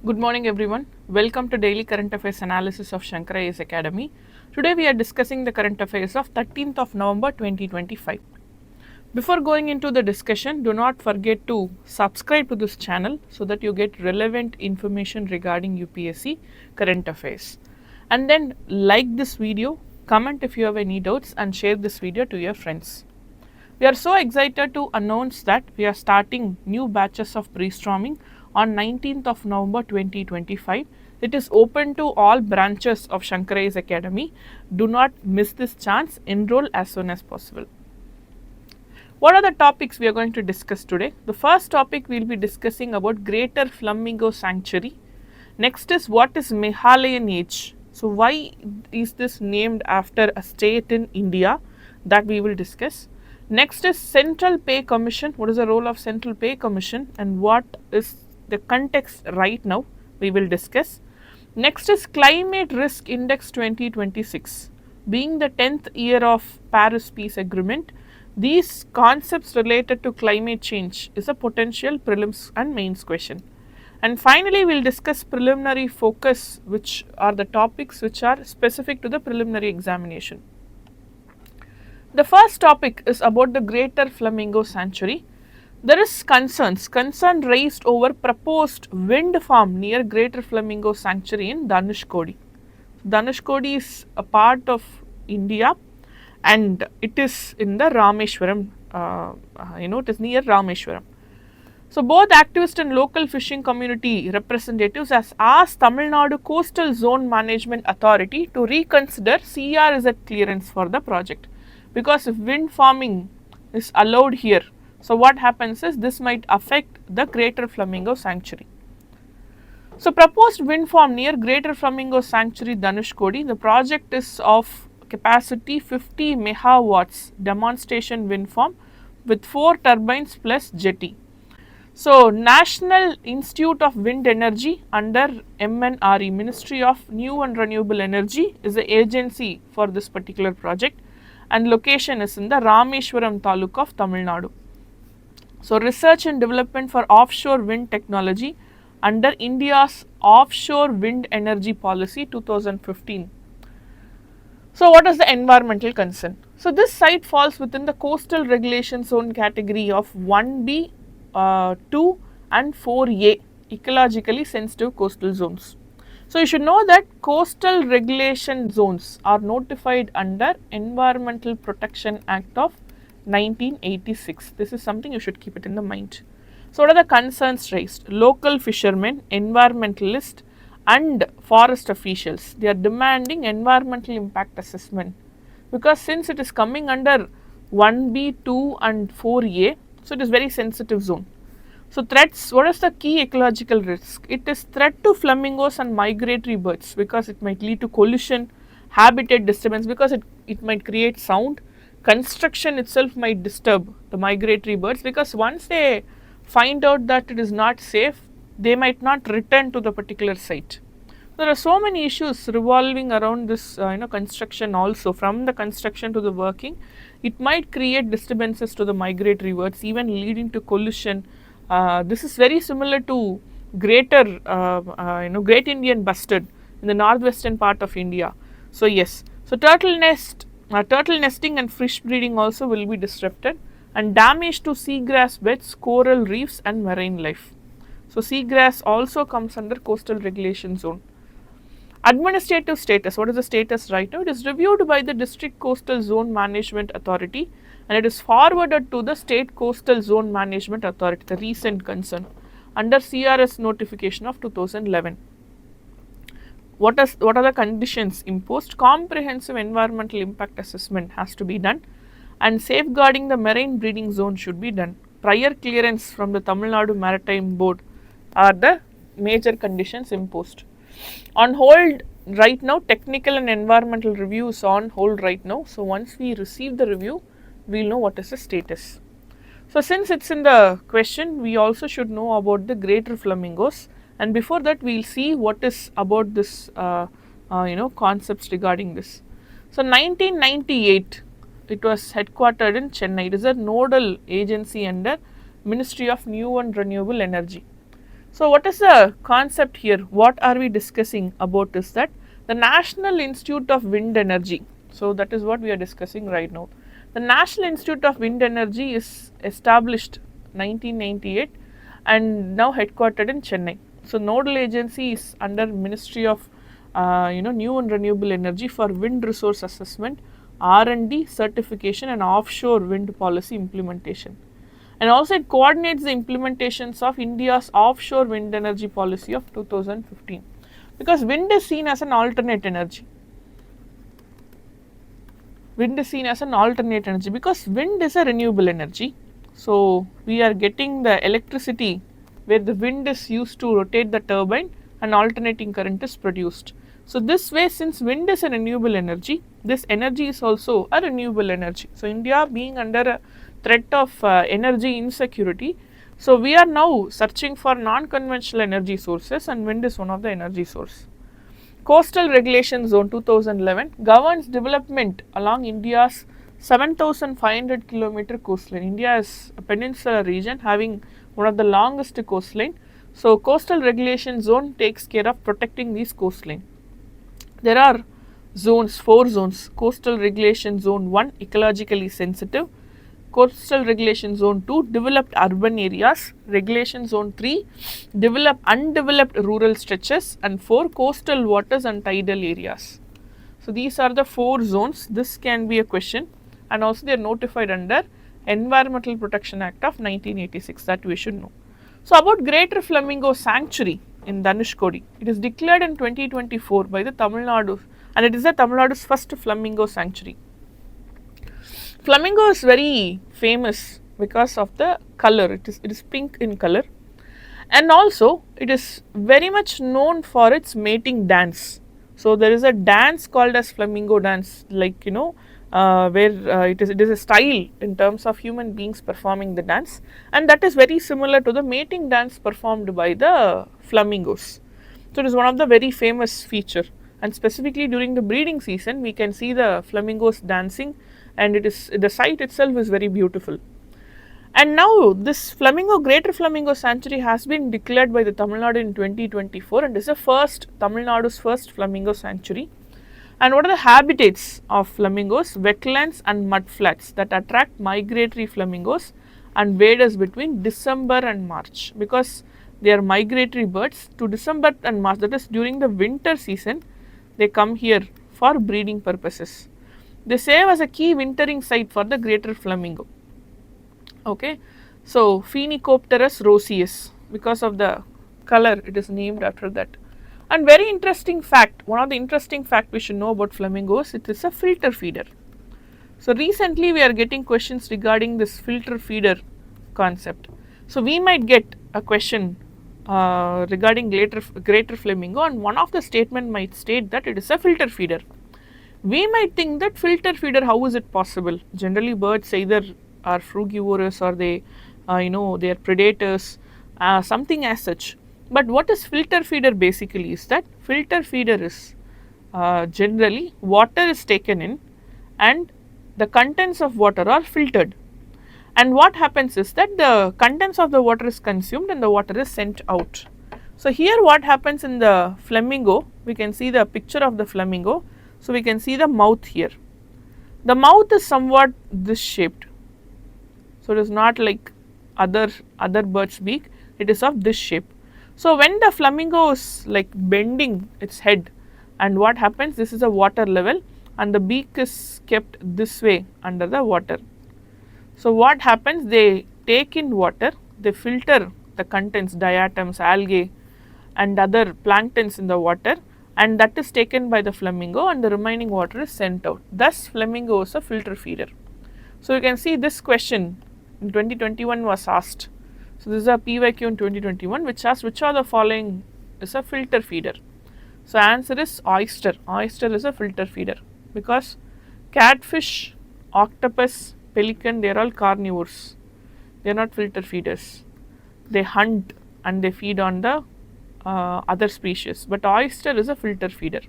Good morning, everyone. Welcome to Daily Current Affairs Analysis of Shankar IAS Academy. Today, we are discussing the current affairs of 13th of November 2025. Before going into the discussion, do not forget to subscribe to this channel so that you get relevant information regarding UPSC current affairs. And then like this video, comment if you have any doubts, and share this video to your friends. We are so excited to announce that we are starting new batches of brainstorming on 19th of November 2025. It is open to all branches of Shankar IAS Academy. Do not miss this chance. Enroll as soon as possible. What are the topics we are going to discuss today? The first topic we will be discussing about Greater Flamingo Sanctuary. Next is what is Meghalayan Age. So why is this named after a state in India? That we will discuss. Next is Central Pay Commission. What is the role of Central Pay Commission and what is the context right now? We will discuss. Next is Climate Risk Index 2026. Being the 10th year of Paris Peace Agreement, these concepts related to climate change is a potential prelims and mains question. And finally, we will discuss preliminary focus, which are the topics which are specific to the preliminary examination. The first topic is about the Greater Flamingo Sanctuary. There is concern raised over proposed wind farm near Greater Flamingo Sanctuary in Dhanushkodi. Dhanushkodi is a part of India and it is in the Rameshwaram, it is near Rameshwaram. So both activist and local fishing community representatives has asked Tamil Nadu Coastal Zone Management Authority to reconsider CRZ clearance for the project. Because if wind farming is allowed here, so what happens is this might affect the Greater Flamingo Sanctuary. So proposed wind farm near Greater Flamingo Sanctuary Dhanushkodi, the project is of capacity 50 megawatts demonstration wind farm with 4 turbines plus jetty. So National Institute of Wind Energy under MNRE, Ministry of New and Renewable Energy, is the agency for this particular project, and location is in the Rameshwaram Taluk of Tamil Nadu. So research and development for offshore wind technology under India's Offshore Wind Energy Policy 2015. So what is the environmental concern? So this site falls within the coastal regulation zone category of 1B, 2 and 4A, ecologically sensitive coastal zones. So you should know that coastal regulation zones are notified under Environmental Protection Act of 1986. This is something you should keep it in the mind. So what are the concerns raised? Local fishermen, environmentalists and forest officials, they are demanding environmental impact assessment, because since it is coming under 1B, 2 and 4A, so it is very sensitive zone. So threats, what is the key ecological risk? It is threat to flamingos and migratory birds because it might lead to collision, habitat disturbance because it might create sound. Construction itself might disturb the migratory birds because once they find out that it is not safe, they might not return to the particular site. There are so many issues revolving around this construction also. From the construction to the working, it might create disturbances to the migratory birds, even leading to collision. This is very similar to Great Indian Bustard in the northwestern part of India. So yes, so turtle nesting and fish breeding also will be disrupted, and damage to seagrass beds, coral reefs and marine life. So seagrass also comes under coastal regulation zone. Administrative status, what is the status right now? It is reviewed by the District Coastal Zone Management Authority and it is forwarded to the State Coastal Zone Management Authority, the recent concern, under CRS notification of 2011. What are the conditions imposed? Comprehensive environmental impact assessment has to be done and safeguarding the marine breeding zone should be done. Prior clearance from the Tamil Nadu Maritime Board are the major conditions imposed. On hold right now, technical and environmental review is on hold right now. So once we receive the review, we will know what is the status. So since it's in the question, we also should know about the Greater Flamingos, and before that we will see what is about this concepts regarding this. So 1998, it was headquartered in Chennai. It is a nodal agency under Ministry of New and Renewable Energy. So what is the concept here? What are we discussing about is that the National Institute of Wind Energy. So that is what we are discussing right now. The National Institute of Wind Energy is established 1998 and now headquartered in Chennai. So nodal agency is under Ministry of New and Renewable Energy for wind resource assessment, R&D, certification and offshore wind policy implementation. And also it coordinates the implementations of India's offshore wind energy policy of 2015, because wind is seen as an alternate energy. Wind is seen as an alternate energy because wind is a renewable energy. So we are getting the electricity where the wind is used to rotate the turbine and alternating current is produced. So this way, since wind is a renewable energy, this energy is also a renewable energy. So India being under a threat of energy insecurity, so we are now searching for non-conventional energy sources and wind is one of the energy source. Coastal Regulation Zone 2011 governs development along India's 7,500 kilometer coastline. India is a peninsular region having one of the longest coastline. So Coastal Regulation Zone takes care of protecting these coastline. There are zones, 4 zones. Coastal Regulation Zone 1, ecologically sensitive. Coastal Regulation Zone 2, developed urban areas. Regulation Zone 3, undeveloped rural stretches. And 4, coastal waters and tidal areas. So these are the 4 zones. This can be a question, and also they are notified under Environmental Protection Act of 1986, that we should know. So about Greater Flamingo Sanctuary in Dhanushkodi, it is declared in 2024 by the Tamil Nadu, and it is the Tamil Nadu's first flamingo sanctuary. Flamingo is very famous because of the color. It is pink in color, and also it is very much known for its mating dance. So there is a dance called as flamingo dance, like where it is a style in terms of human beings performing the dance, and that is very similar to the mating dance performed by the flamingos. So it is one of the very famous feature, and specifically during the breeding season we can see the flamingos dancing, and it is, the sight itself is very beautiful. And now this Greater Flamingo Sanctuary has been declared by the Tamil Nadu in 2024 and is the first, Tamil Nadu's first flamingo sanctuary. And what are the habitats of flamingos? Wetlands and mudflats that attract migratory flamingos and waders between December and March, because they are migratory birds. To December and March, that is during the winter season, they come here for breeding purposes. They serve as a key wintering site for the greater flamingo. Okay, so Phoenicopterus roseus, because of the color it is named after that. And very interesting fact, one of the interesting fact we should know about flamingos, it is a filter feeder. So recently we are getting questions regarding this filter feeder concept. So we might get a question regarding greater flamingo, and one of the statement might state that it is a filter feeder. We might think that filter feeder, how is it possible? Generally birds either are frugivorous or they they are predators, something as such. But what is filter feeder basically is that filter feeder is generally water is taken in and the contents of water are filtered, and what happens is that the contents of the water is consumed and the water is sent out. So here what happens in the flamingo, we can see the picture of the flamingo. So we can see the mouth here. The mouth is somewhat this shaped. So it is not like other birds' beak, it is of this shape. So when the flamingo is like bending its head, and what happens, this is a water level and the beak is kept this way under the water. So what happens, they take in water, they filter the contents, diatoms, algae and other planktons in the water, and that is taken by the flamingo and the remaining water is sent out. Thus flamingo is a filter feeder. So you can see this question in 2021 was asked. So this is a PYQ in 2021 which asks which are the following is a filter feeder. So answer is oyster. Oyster is a filter feeder because catfish, octopus, pelican, they are all carnivores. They are not filter feeders. They hunt and they feed on the other species, but oyster is a filter feeder.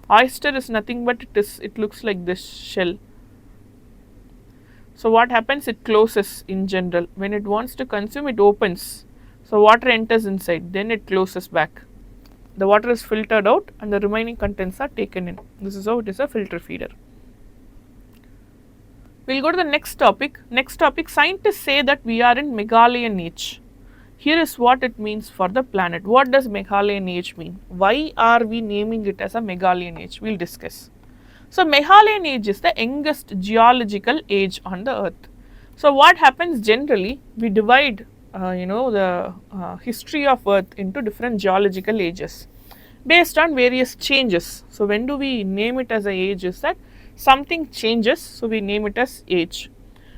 Oyster is nothing but it looks like this shell. So what happens, it closes in general. When it wants to consume, it opens. So water enters inside, then it closes back. The water is filtered out and the remaining contents are taken in. This is how it is a filter feeder. We'll go to the next topic. Next topic, scientists say that we are in Meghalayan age. Here is what it means for the planet. What does Meghalayan age mean? Why are we naming it as a Meghalayan age? We'll discuss. So Meghalayan age is the youngest geological age on the earth. So what happens generally, we divide the history of earth into different geological ages based on various changes. So when do we name it as a age is that something changes, so we name it as age.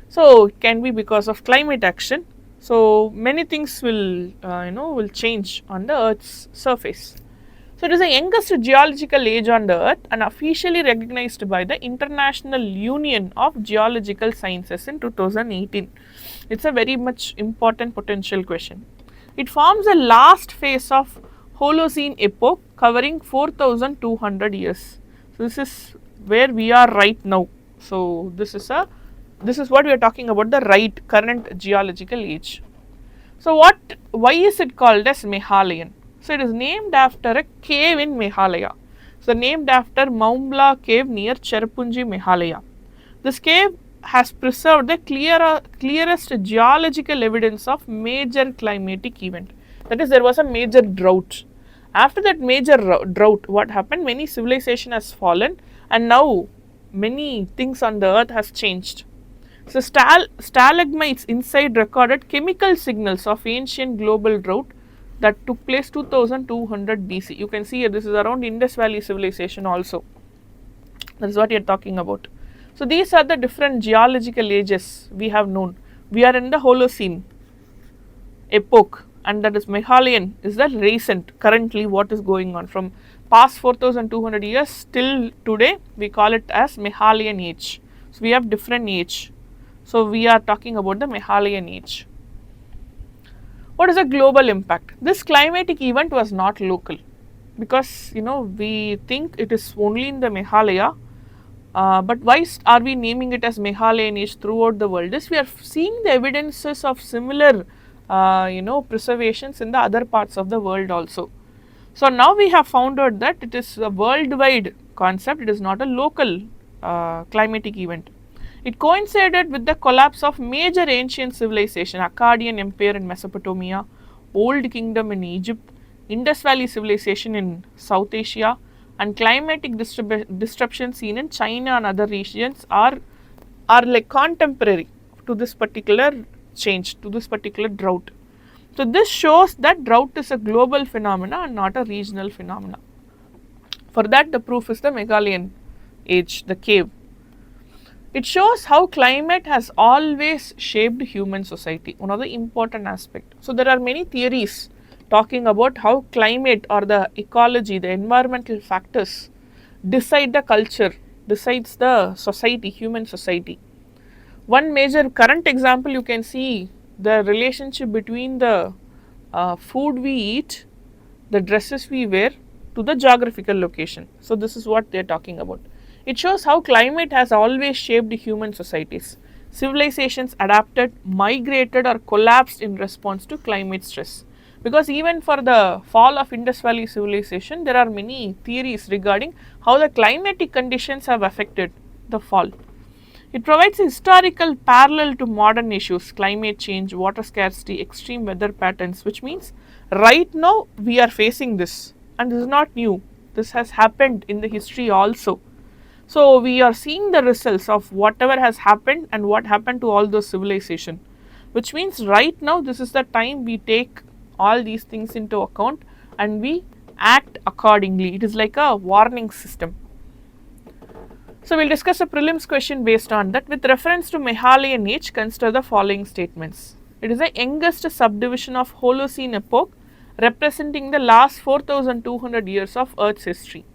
So it can be because of climate action. So many things will will change on the earth's surface. So it is the youngest geological age on the earth and officially recognized by the International Union of Geological Sciences in 2018. It's a very much important potential question. It forms the last phase of Holocene epoch covering 4200 years. So this is where we are right now. So this is what we are talking about, the current geological age. So why is it called as Meghalayan? So it is named after a cave in Meghalaya. So named after Maumbla cave near Cherrapunji, Meghalaya. This cave has preserved the clearest geological evidence of major climatic event. That is, there was a major drought. After that major drought, what happened? Many civilization has fallen and now many things on the earth has changed. So stalagmites inside recorded chemical signals of ancient global drought that took place 2200 BC. You can see here this is around Indus Valley civilization also. That is what you are talking about. So these are the different geological ages we have known. We are in the Holocene epoch, and that is Meghalayan is the recent, currently what is going on from past 4200 years till today. We call it as Meghalayan age. So we have different age. So we are talking about the Meghalayan age. What is the global impact? This climatic event was not local because we think it is only in the Meghalaya. But why are we naming it as Meghalayan age throughout the world? Is we are seeing the evidences of similar preservations in the other parts of the world also. So now we have found out that it is a worldwide concept. It is not a local climatic event. It coincided with the collapse of major ancient civilization, Akkadian Empire in Mesopotamia, Old Kingdom in Egypt, Indus Valley civilization in South Asia, and climatic disruption seen in China and other regions are like contemporary to this particular change, to this particular drought. So this shows that drought is a global phenomena and not a regional phenomena. For that, the proof is the Meghalayan age, the cave. It shows how climate has always shaped human society, one of the important aspect. So there are many theories talking about how climate or the ecology, the environmental factors decide the culture, decides the society, human society. One major current example, you can see the relationship between the food we eat, the dresses we wear to the geographical location. So this is what they are talking about. It shows how climate has always shaped human societies. Civilizations adapted, migrated or collapsed in response to climate stress. Because even for the fall of Indus Valley civilization, there are many theories regarding how the climatic conditions have affected the fall. It provides a historical parallel to modern issues, climate change, water scarcity, extreme weather patterns, which means right now we are facing this, and this is not new. This has happened in the history also. So we are seeing the results of whatever has happened and what happened to all those civilization, which means right now this is the time we take all these things into account and we act accordingly. It is like a warning system. So we'll discuss a prelims question based on that. With reference to Meghalayan age, consider the following statements. It is the youngest subdivision of Holocene epoch, representing the last 4200 years of Earth's history.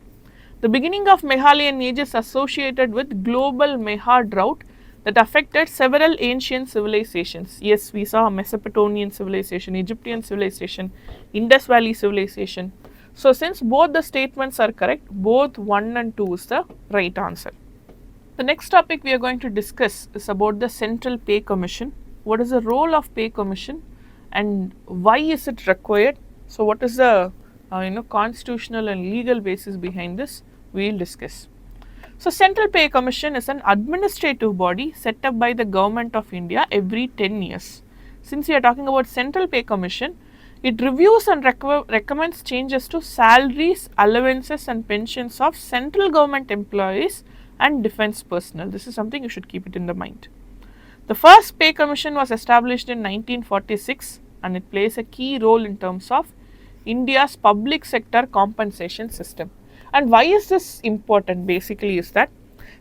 The beginning of Meghalayan age is associated with global Meha drought that affected several ancient civilizations. Yes, we saw Mesopotamian civilization, Egyptian civilization, Indus Valley civilization. So since both the statements are correct, both 1 and 2 is the right answer. The next topic we are going to discuss is about the Central Pay Commission. What is the role of Pay Commission and why is it required? So what is the constitutional and legal basis behind this? We will discuss. So Central Pay Commission is an administrative body set up by the Government of India every 10 years. Since we are talking about Central Pay Commission, it reviews and recommends changes to salaries, allowances and pensions of central government employees and defence personnel. This is something you should keep it in the mind. The first pay commission was established in 1946 and it plays a key role in terms of India's public sector compensation system. And why is this important? Basically is that,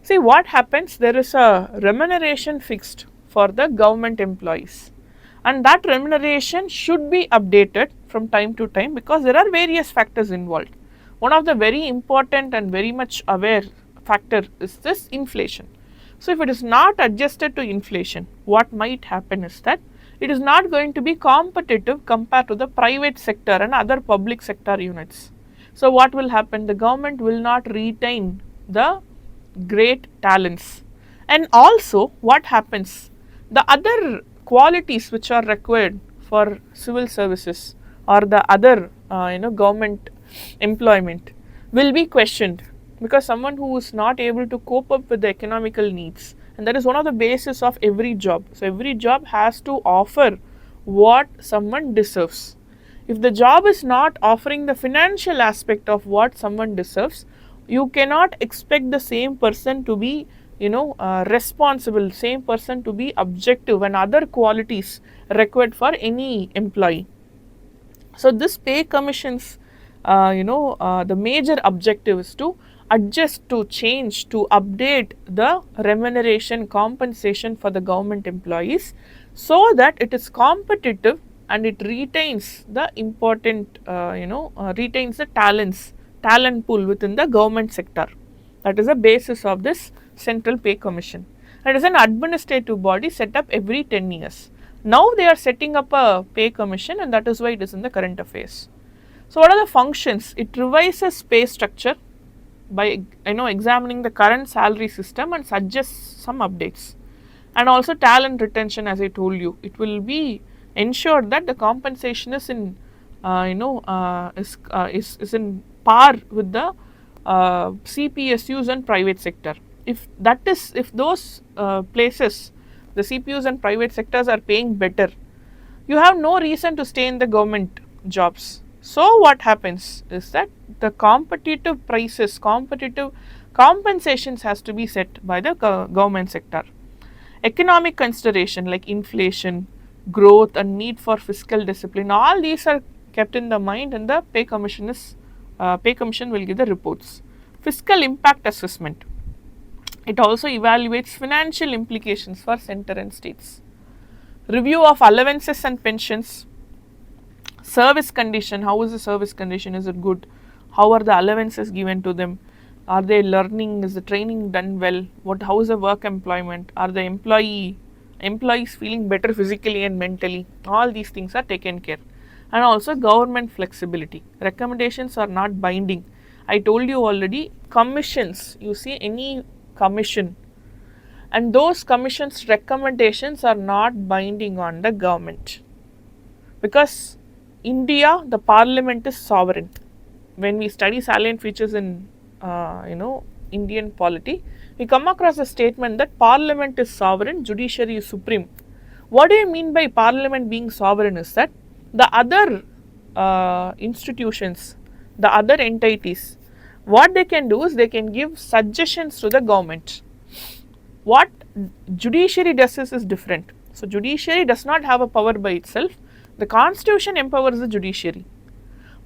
see what happens, there is a remuneration fixed for the government employees and that remuneration should be updated from time to time because there are various factors involved. One of the very important and very much aware factor is this inflation. So if it is not adjusted to inflation, what might happen is that it is not going to be competitive compared to the private sector and other public sector units. So what will happen? The government will not retain the great talents. And also what happens? The other qualities which are required for civil services or the other government employment will be questioned because someone who is not able to cope up with the economical needs, and that is one of the basis of every job. So every job has to offer what someone deserves. If the job is not offering the financial aspect of what someone deserves, you cannot expect the same person to be responsible, same person to be objective and other qualities required for any employee. So this pay commission's the major objective is to adjust, to change, to update the remuneration compensation for the government employees so that it is competitive and it retains the important retains the talent pool within the government sector. That is the basis of this Central Pay Commission. It is an administrative body set up every 10 years. Now they are setting up a pay commission and that is why it is in the current affairs. So what are the functions? It revises pay structure by examining the current salary system and suggests some updates. And also talent retention, as I told you, it will be ensured that the compensation is in is in par with the CPSUs and private sector. If those places, the CPUs and private sectors are paying better, you have no reason to stay in the government jobs. So what happens is that the competitive prices, competitive compensations has to be set by the government sector. Economic consideration like inflation, growth and need for fiscal discipline, all these are kept in the mind and the pay commission will give the reports. Fiscal impact assessment. It also evaluates financial implications for center and states. Review of allowances and pensions. Service condition, how is the service condition, is it good, how are the allowances given to them, are they learning, is the training done well, how is the work employment, are the employees feeling better physically and mentally, all these things are taken care. And also government flexibility, recommendations are not binding. I told you already, commissions, you see any commission and those commissions recommendations are not binding on the government because India, the parliament is sovereign. When we study salient features in Indian polity, we come across a statement that parliament is sovereign, judiciary is supreme. What do you mean by parliament being sovereign is that the other institutions, the other entities, what they can do is they can give suggestions to the government. What judiciary does is different. So judiciary does not have a power by itself. The constitution empowers the judiciary,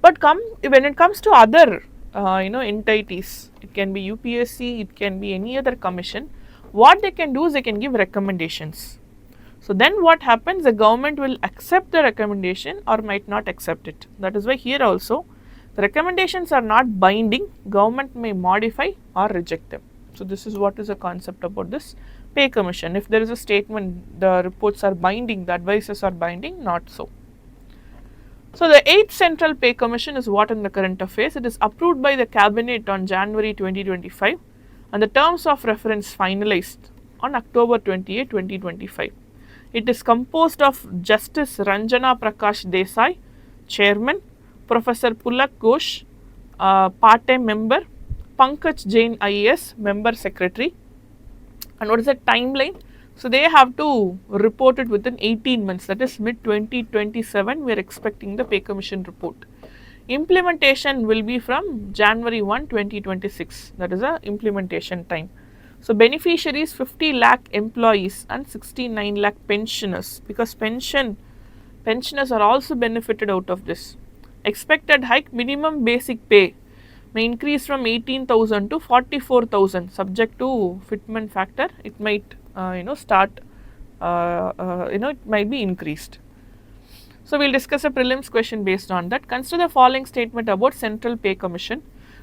but when it comes to other entities, it can be UPSC, it can be any other commission, what they can do is they can give recommendations. So then what happens, the government will accept the recommendation or might not accept it. That is why here also the recommendations are not binding, government may modify or reject them. So this is what is the concept about this pay commission. If there is a statement the reports are binding, the advices are binding, not so. So the 8th Central Pay Commission is what in the current affairs. It is approved by the Cabinet on January 2025 and the terms of reference finalized on October 28, 2025. It is composed of Justice Ranjana Prakash Desai, Chairman, Professor Pulak Ghosh, part-time member, Pankaj Jain IAS, Member Secretary. And what is the timeline? So they have to report it within 18 months, that is mid 2027 we are expecting the pay commission report. Implementation will be from January 1, 2026, that is the implementation time. So beneficiaries 50 lakh employees and 69 lakh pensioners, because pensioners are also benefited out of this. Expected hike: minimum basic pay may increase from 18,000 to 44,000 subject to fitment factor. It might it might be increased. So we'll discuss a prelims question based on that. Consider the following statement about Central Pay Commission.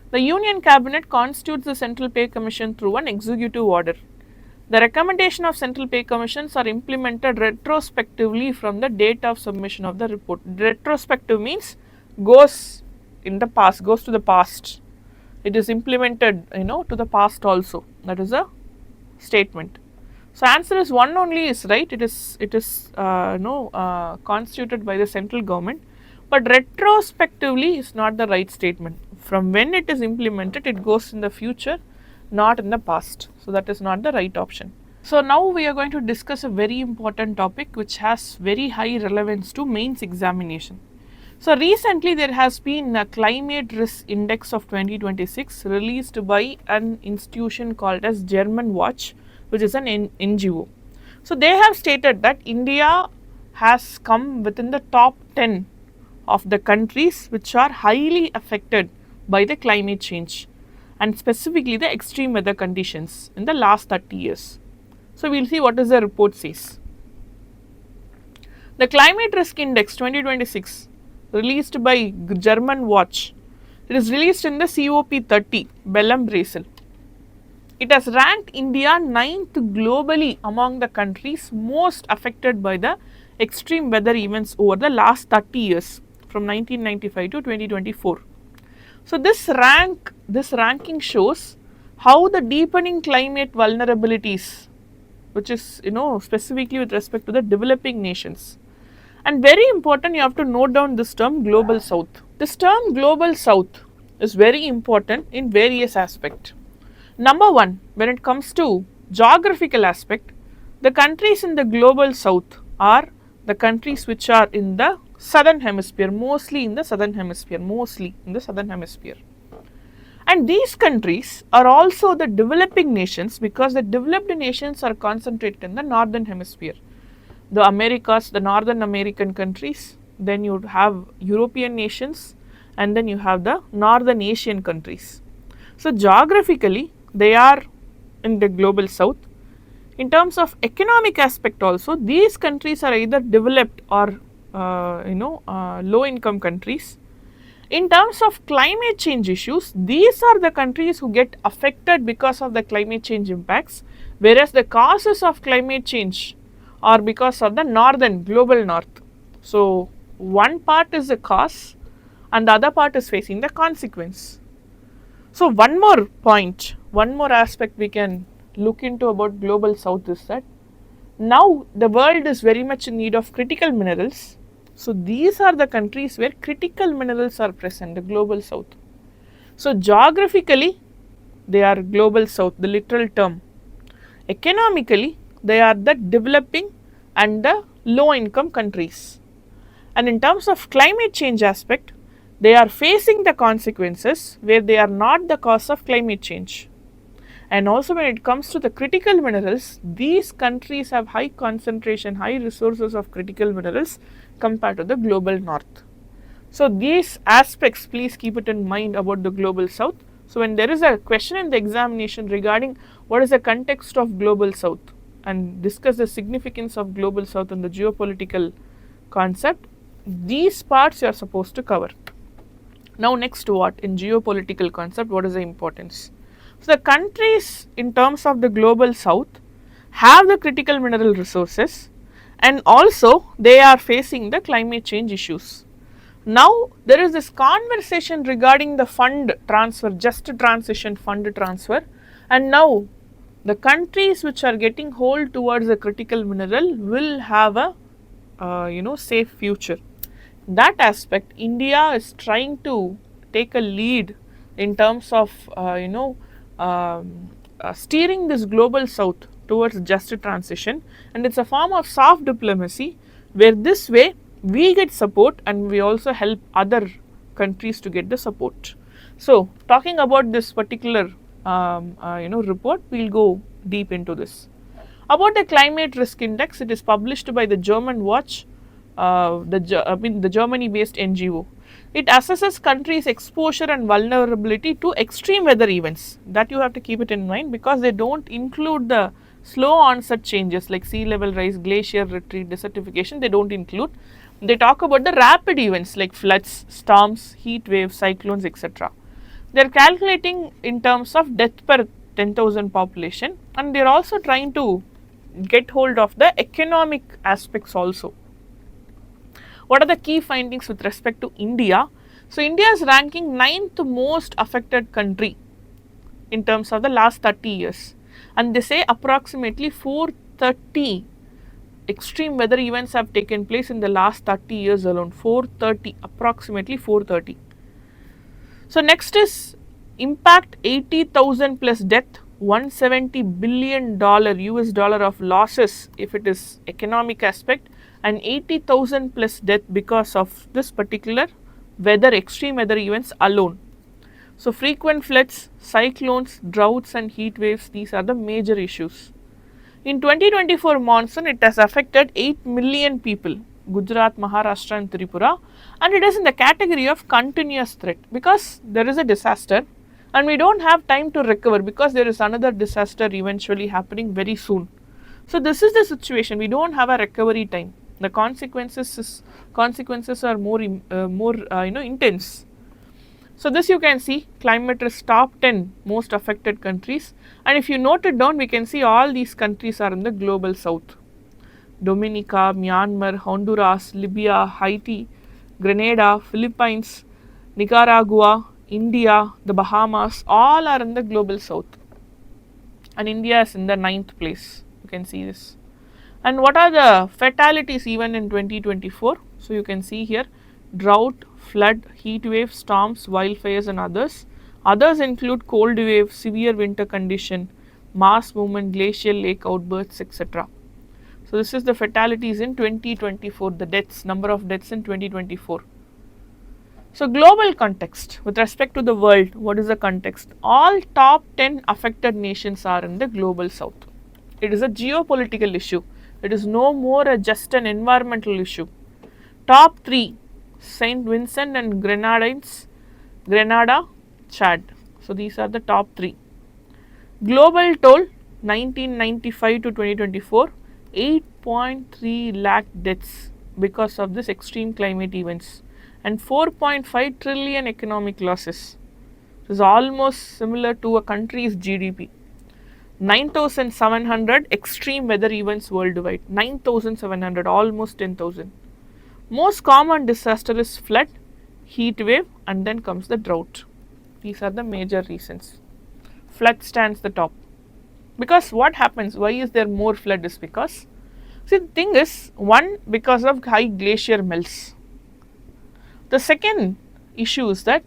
The Union Cabinet constitutes the Central Pay Commission through an executive order. The recommendation of Central Pay Commissions are implemented retrospectively from the date of submission of the report. Retrospective means goes in the past, goes to the past. It is implemented, to the past also. That is a statement. So answer is one only is right. It is constituted by the central government, but retrospectively is not the right statement. From when it is implemented, it goes in the future, not in the past. So that is not the right option. So now we are going to discuss a very important topic which has very high relevance to mains examination. So recently there has been a climate risk index of 2026 released by an institution called as German Watch, which is an NGO. So they have stated that India has come within the top 10 of the countries which are highly affected by the climate change, and specifically the extreme weather conditions in the last 30 years. So we'll see what is the report says. The Climate Risk Index 2026 released by German Watch. It is released in the COP30, Belém, Brazil. It has ranked India 9th globally among the countries most affected by the extreme weather events over the last 30 years from 1995 to 2024. So this ranking shows how the deepening climate vulnerabilities, which is specifically with respect to the developing nations. And very important, you have to note down this term Global South. This term Global South is very important in various aspects. Number one, when it comes to geographical aspect, the countries in the Global South are the countries which are in the southern hemisphere, mostly in the southern hemisphere. And these countries are also the developing nations, because the developed nations are concentrated in the northern hemisphere. The Americas, the Northern American countries, then you have European nations, and then you have the Northern Asian countries. So geographically, they are in the Global South. In terms of economic aspect also, these countries are either developed or low income countries. In terms of climate change issues, these are the countries who get affected because of the climate change impacts, whereas the causes of climate change are because of the northern, global north. So one part is the cause and the other part is facing the consequence. So one more point, one more aspect we can look into about Global South is that now the world is very much in need of critical minerals. So these are the countries where critical minerals are present, the Global South. So geographically, they are Global South, the literal term. Economically, they are the developing and the low income countries. And in terms of climate change aspect, they are facing the consequences where they are not the cause of climate change. And also when it comes to the critical minerals, these countries have high concentration, high resources of critical minerals compared to the global north. So these aspects, please keep it in mind about the Global South. So when there is a question in the examination regarding what is the context of Global South and discuss the significance of Global South in the geopolitical concept, these parts you are supposed to cover. Now next, what in geopolitical concept, what is the importance? So the countries in terms of the Global South have the critical mineral resources, and also they are facing the climate change issues. Now there is this conversation regarding the fund transfer, just transition fund transfer, and now the countries which are getting hold towards a critical mineral will have a safe future. In that aspect, India is trying to take a lead in terms of steering this global south towards just transition, and it's a form of soft diplomacy where this way we get support and we also help other countries to get the support. So, talking about this particular report, we'll go deep into this. About the climate risk index, it is published by the German Watch, the Germany-based NGO. It assesses countries' exposure and vulnerability to extreme weather events. That you have to keep it in mind, because they don't include the slow onset changes like sea level rise, glacier retreat, desertification. They don't include. They talk about the rapid events like floods, storms, heat waves, cyclones, etc. They are calculating in terms of death per 10,000 population, and they are also trying to get hold of the economic aspects also. What are the key findings with respect to India? So, India is ranking 9th most affected country in terms of the last 30 years, and they say approximately 430 extreme weather events have taken place in the last 30 years alone. 430, approximately 430. So, next is impact, 80,000 plus death, $170 billion US dollar of losses if it is economic aspect, and 80,000 plus death because of this particular weather, extreme weather events alone. So, frequent floods, cyclones, droughts and heat waves, these are the major issues. In 2024 monsoon, it has affected 8 million people, Gujarat, Maharashtra and Tripura, and it is in the category of continuous threat because there is a disaster and we don't have time to recover because there is another disaster eventually happening very soon. So, this is the situation, we don't have a recovery time. The consequences are more intense. So, this you can see climate risk top 10 most affected countries, and if you note it down, we can see all these countries are in the global south. Dominica, Myanmar, Honduras, Libya, Haiti, Grenada, Philippines, Nicaragua, India, the Bahamas, all are in the global south, and India is in the 9th place. You can see this. And what are the fatalities even in 2024? So, you can see here drought, flood, heat wave, storms, wildfires and others. Others include cold wave, severe winter condition, mass movement, glacial lake outbursts, etc. So, this is the fatalities in 2024, the deaths, number of deaths in 2024. So, global context with respect to the world, what is the context? All top 10 affected nations are in the global south. It is a geopolitical issue. It is no more just an environmental issue. Top 3, Saint Vincent and Grenadines, Grenada, Chad. So, these are the top 3. Global toll 1995 to 2024, 8.3 lakh deaths because of this extreme climate events and 4.5 trillion economic losses. It is almost similar to a country's GDP. 9,700 extreme weather events worldwide, 9,700, almost 10,000. Most common disaster is flood, heat wave and then comes the drought. These are the major reasons. Flood stands the top. Because what happens, why is there more flood is because, see the thing is, one, because of high glacier melts. The second issue is that,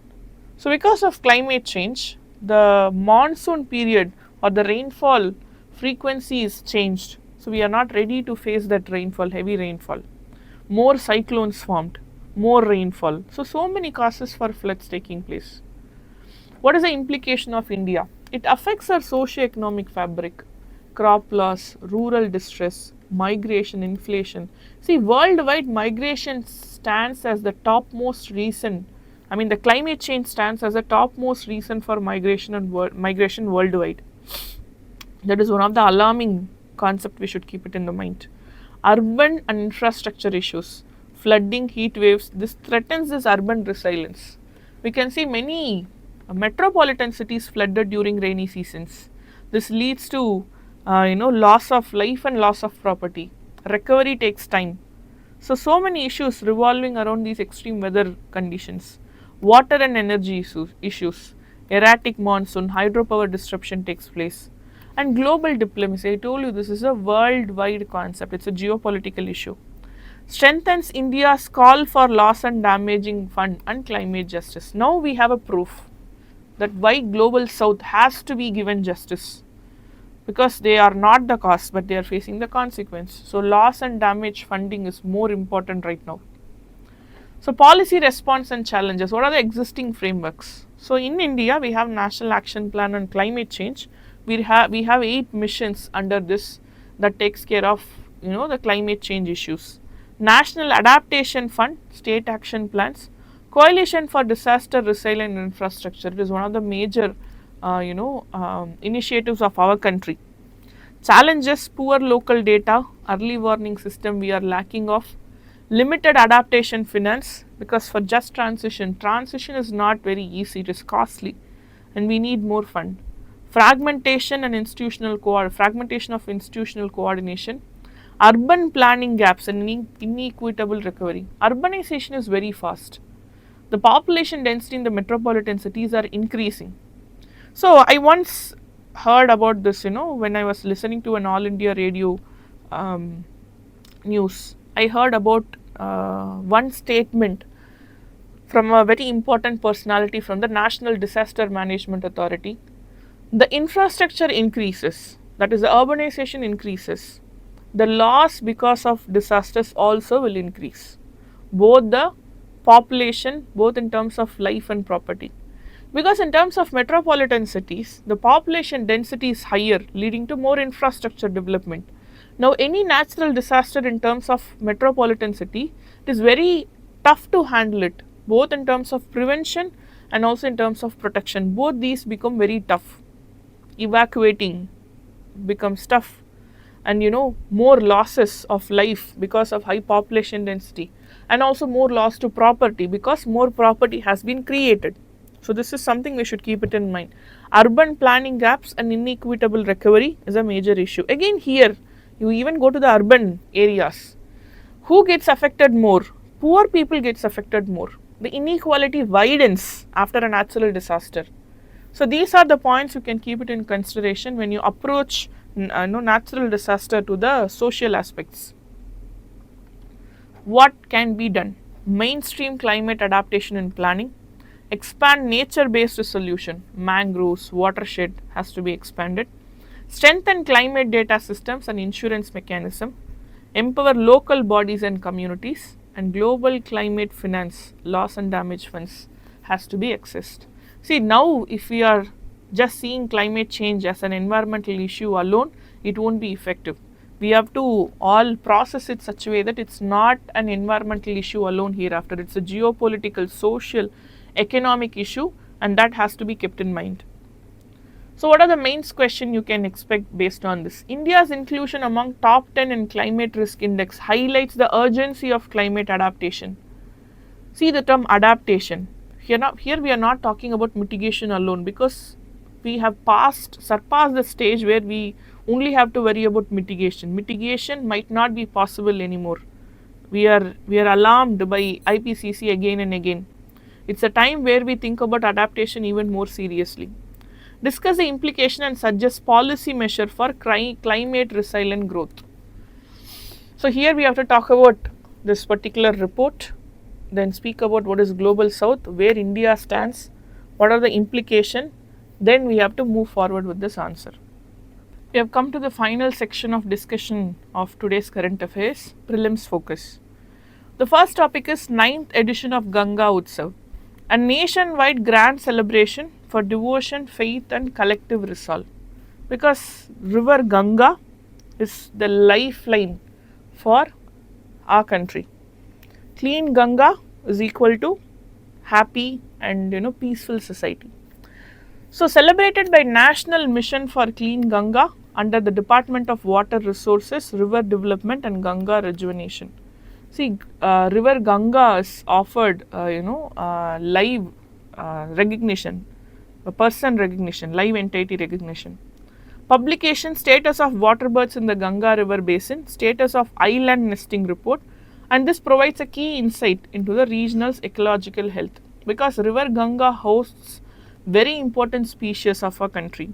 so because of climate change, the monsoon period or the rainfall frequency is changed. So, we are not ready to face that rainfall, heavy rainfall. More cyclones formed, more rainfall. So many causes for floods taking place. What is the implication of India? It affects our socio-economic fabric, crop loss, rural distress, migration, inflation. See, worldwide migration stands as the topmost reason. I mean, the climate change stands as the topmost reason for migration worldwide. That is one of the alarming concept, we should keep it in the mind. Urban and infrastructure issues, flooding, heat waves, this threatens this urban resilience. We can see many metropolitan cities flooded during rainy seasons. This leads to loss of life and loss of property. Recovery takes time. So many issues revolving around these extreme weather conditions. Water and energy issues, erratic monsoon, hydropower disruption takes place. And global diplomacy, I told you this is a worldwide concept, it's a geopolitical issue. Strengthens India's call for loss and damaging fund and climate justice. Now we have a proof that why global south has to be given justice, because they are not the cause but they are facing the consequence. So loss and damage funding is more important right now. So policy response and challenges, what are the existing frameworks? So in India we have National Action Plan on Climate Change. We have 8 missions under this that takes care of the climate change issues. National Adaptation Fund, state action plans, Coalition for Disaster Resilient Infrastructure. It is one of the major initiatives of our country. Challenges: poor local data, early warning system we are lacking of, limited adaptation finance, because for just transition is not very easy, it is costly and we need more fund. Fragmentation of institutional coordination, urban planning gaps and inequitable recovery. Urbanization is very fast. The population density in the metropolitan cities are increasing. So I once heard about this, when I was listening to an All India radio news. I heard about one statement from a very important personality from the National Disaster Management Authority. The infrastructure increases, that is the urbanization increases, the loss because of disasters also will increase, both the population, both in terms of life and property. Because in terms of metropolitan cities, the population density is higher, leading to more infrastructure development. Now any natural disaster in terms of metropolitan city, it is very tough to handle it, both in terms of prevention and also in terms of protection. Both these become very tough. Evacuating becomes tough, and more losses of life because of high population density, and also more loss to property because more property has been created. So this is something we should keep it in mind. Urban planning gaps and inequitable recovery is a major issue. Again here, you even go to the urban areas. Who gets affected more? Poor people gets affected more. The inequality widens after a natural disaster. So these are the points you can keep it in consideration when you approach natural disaster to the social aspects. What can be done? Mainstream climate adaptation and planning. Expand nature-based solution. Mangroves, watershed has to be expanded. Strengthen climate data systems and insurance mechanism. Empower local bodies and communities. And global climate finance, loss and damage funds has to be accessed. See, now if we are just seeing climate change as an environmental issue alone, it won't be effective. We have to all process it such a way that it's not an environmental issue alone hereafter. It's a geopolitical, social, economic issue, and that has to be kept in mind. So what are the main questions you can expect based on this? India's inclusion among top 10 in climate risk index highlights the urgency of climate adaptation. See the term adaptation. Here we are not talking about mitigation alone, because we have surpassed the stage where we only have to worry about mitigation. Mitigation might not be possible anymore. We are alarmed by IPCC again and again. It's a time where we think about adaptation even more seriously. Discuss the implication and suggest policy measure for climate resilient growth. So here we have to talk about this particular report, then speak about what is Global South, where India stands, what are the implications, then we have to move forward with this answer. We have come to the final section of discussion of today's current affairs, prelims focus. The first topic is 9th edition of Ganga Utsav, a nationwide grand celebration for devotion, faith and collective resolve, because river Ganga is the lifeline for our country. Clean Ganga is equal to happy and peaceful society. So celebrated by National Mission for Clean Ganga under the Department of Water Resources, River Development and Ganga Rejuvenation. See, river Ganga is offered live recognition, person recognition, live entity recognition. Publication: status of water birds in the Ganga river basin, status of island nesting report, and this provides a key insight into the regional's ecological health, because river Ganga hosts very important species of our country.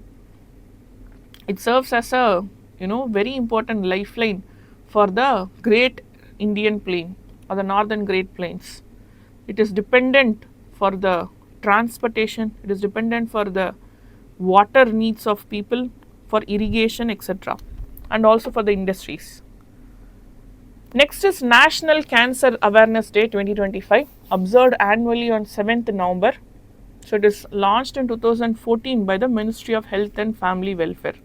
It serves as a very important lifeline for the Great Indian Plain or the Northern Great Plains. It is dependent for the transportation, it is dependent for the water needs of people, for irrigation, etc., and also for the industries. Next is National Cancer Awareness Day 2025, observed annually on 7th November. So it is launched in 2014 by the Ministry of Health and Family Welfare.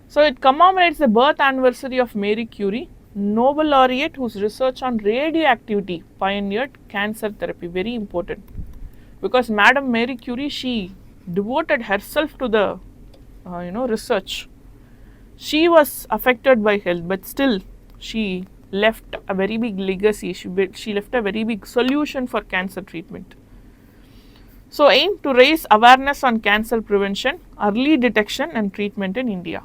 So it commemorates the birth anniversary of Marie Curie, Nobel laureate whose research on radioactivity pioneered cancer therapy. Very important, because Madam Marie Curie, she devoted herself to the research. She was affected by health, but still she left a very big legacy. She left a very big solution for cancer treatment. So aim to raise awareness on cancer prevention, early detection and treatment in India.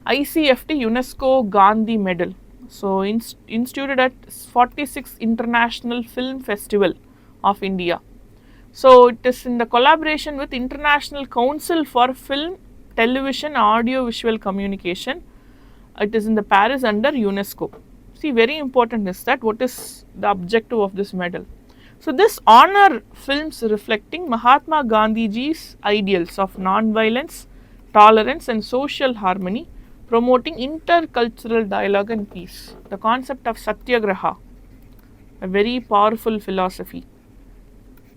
ICFT UNESCO Gandhi Medal. So instituted at 46th International Film Festival of India. So it is in the collaboration with International Council for Film, Television, Audio Visual Communication. It is in the Paris under UNESCO. See, very important is that what is the objective of this medal. So this honor films reflecting Mahatma Gandhiji's ideals of non-violence, tolerance and social harmony, promoting intercultural dialogue and peace. The concept of Satyagraha, a very powerful philosophy.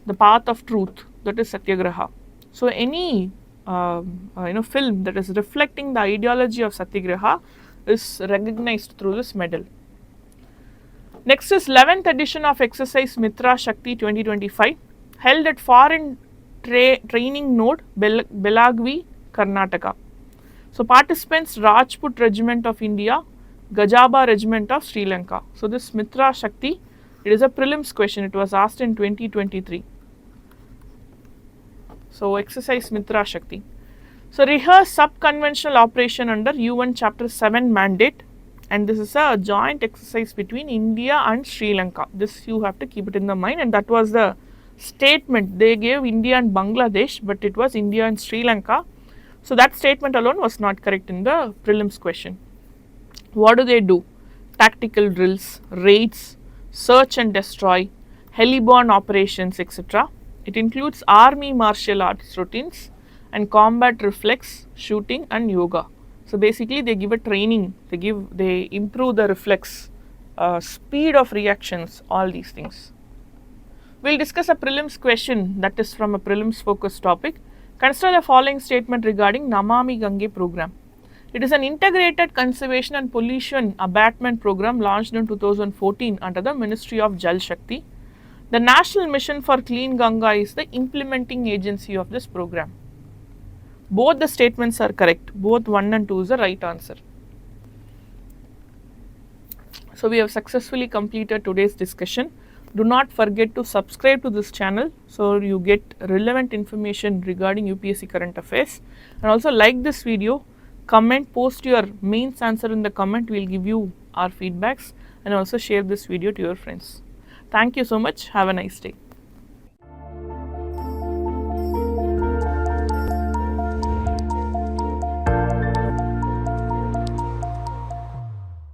The path of truth, that is Satyagraha. So any film that is reflecting the ideology of Satyagraha is recognized through this medal. Next is 11th edition of exercise Mitra Shakti 2025, held at Foreign Training Node, Belagavi, Karnataka. So participants Rajput Regiment of India, Gajaba Regiment of Sri Lanka. So this Mitra Shakti, it is a prelims question. It was asked in 2023. So exercise Mitra Shakti. So rehearse sub-conventional operation under UN Chapter 7 mandate, and this is a joint exercise between India and Sri Lanka. This you have to keep it in the mind, and that was the statement. They gave India and Bangladesh, but it was India and Sri Lanka. So that statement alone was not correct in the prelims question. What do? Tactical drills, raids, search and destroy, heliborne operations, etc. It includes army martial arts routines and combat reflex, shooting and yoga. So basically they give a training, they improve the reflex, speed of reactions, all these things. We will discuss a prelims question that is from a prelims focused topic. Consider the following statement regarding Namami Gange program. It is an integrated conservation and pollution abatement program launched in 2014 under the Ministry of Jal Shakti. The National Mission for Clean Ganga is the implementing agency of this program. Both the statements are correct. Both 1 and 2 is the right answer. So we have successfully completed today's discussion. Do not forget to subscribe to this channel so you get relevant information regarding UPSC current affairs, and also like this video, comment, post your mains answer in the comment. We will give you our feedbacks, and also share this video to your friends. Thank you so much. Have a nice day.